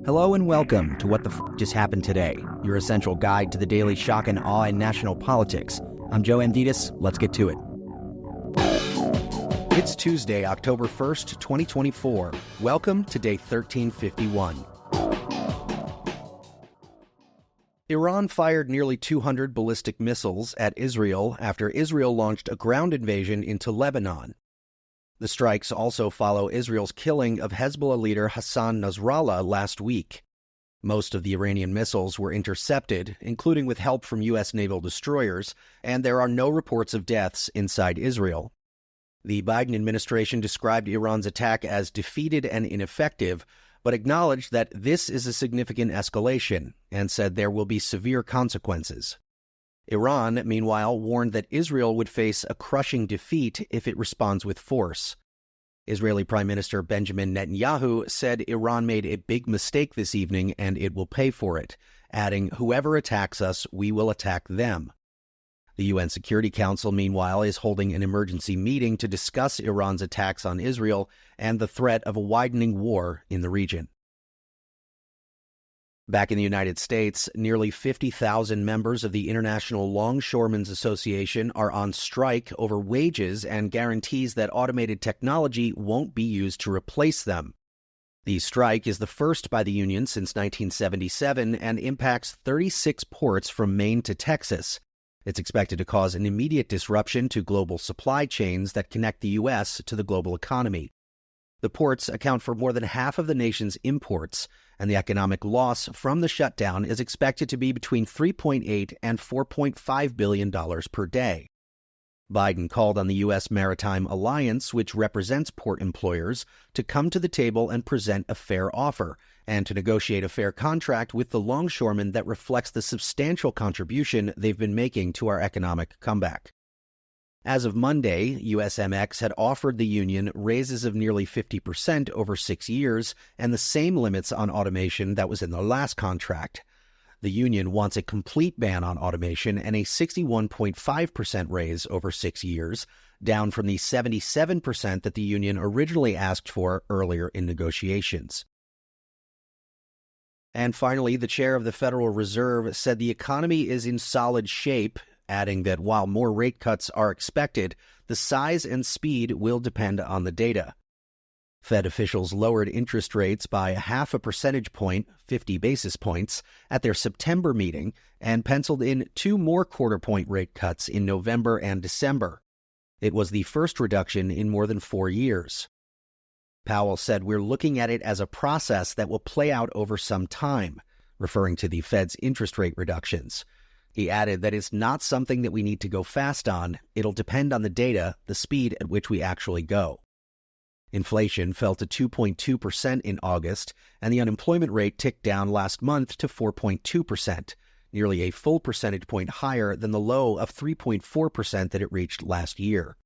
Hello and welcome to What the Just Happened Today, your essential guide to the daily shock and awe in national politics. I'm Joe Amditis. Let's get to it. It's Tuesday, October 1st, 2024. Welcome to day 1351. Iran fired nearly 200 ballistic missiles at Israel after Israel launched a ground invasion into Lebanon. The strikes also follow Israel's killing of Hezbollah leader Hassan Nasrallah last week. Most of the Iranian missiles were intercepted, including with help from U.S. naval destroyers, and there are no reports of deaths inside Israel. The Biden administration described Iran's attack as defeated and ineffective, but acknowledged that this is a significant escalation and said there will be severe consequences. Iran, meanwhile, warned that Israel would face a crushing defeat if it responds with force. Israeli Prime Minister Benjamin Netanyahu said Iran made a big mistake this evening and it will pay for it, adding, "Whoever attacks us, we will attack them." The UN Security Council, meanwhile, is holding an emergency meeting to discuss Iran's attacks on Israel and the threat of a widening war in the region. Back in the United States, nearly 50,000 members of the International Longshoremen Association are on strike over wages and guarantees that automated technology won't be used to replace them. The strike is the first by the union since 1977 and impacts 36 ports from Maine to Texas. It's expected to cause an immediate disruption to global supply chains that connect the U.S. to the global economy. The ports account for more than half of the nation's imports, and the economic loss from the shutdown is expected to be between $3.8 and $4.5 billion per day. Biden called on the U.S. Maritime Alliance, which represents port employers, to come to the table and present a fair offer, and to negotiate a fair contract with the longshoremen that reflects the substantial contribution they've been making to our economic comeback. As of Monday, USMX had offered the union raises of nearly 50% over 6 years and the same limits on automation that was in the last contract. The union wants a complete ban on automation and a 61.5% raise over 6 years, down from the 77% that the union originally asked for earlier in negotiations. And finally, the chair of the Federal Reserve said the economy is in solid shape, adding that while more rate cuts are expected, the size and speed will depend on the data. Fed officials lowered interest rates by 0.5 percentage point, 50 basis points, at their September meeting and penciled in 2 more quarter-point rate cuts in November and December. It was the first reduction in more than 4 years. Powell said, "We're looking at it as a process that will play out over some time," referring to the Fed's interest rate reductions. He added that it's not something that we need to go fast on. It'll depend on the data, the speed at which we actually go. Inflation fell to 2.2% in August, and the unemployment rate ticked down last month to 4.2%, nearly a full percentage point higher than the low of 3.4% that it reached last year.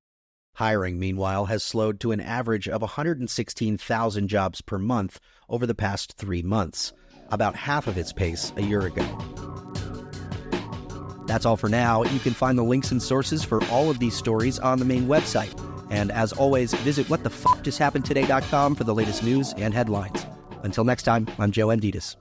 Hiring, meanwhile, has slowed to an average of 116,000 jobs per month over the past 3 months, about half of its pace a year ago. That's all for now. You can find the links and sources for all of these stories on the main website. And as always, visit whatthefjusthappenedtoday.com for the latest news and headlines. Until next time, I'm Joe Amditis.